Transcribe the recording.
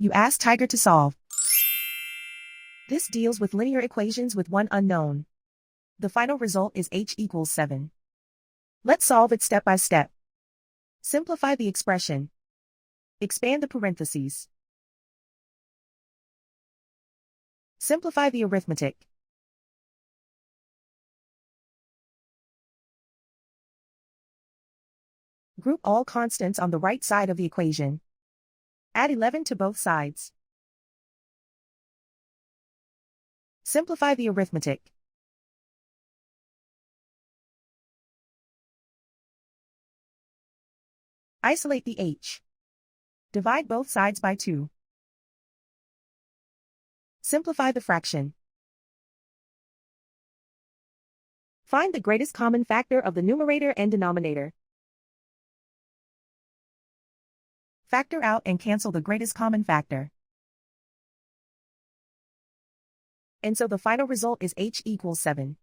You ask Tiger to solve. This deals with linear equations with one unknown. The final result is h equals 7. Let's solve it step by step. Simplify the expression. Expand the parentheses. Simplify the arithmetic. Group all constants on the right side of the equation. Add 11 to both sides. Simplify the arithmetic. Isolate the h. Divide both sides by 2. Simplify the fraction. Find the greatest common factor of the numerator and denominator. Factor out and cancel the greatest common factor. And so the final result is h equals 7.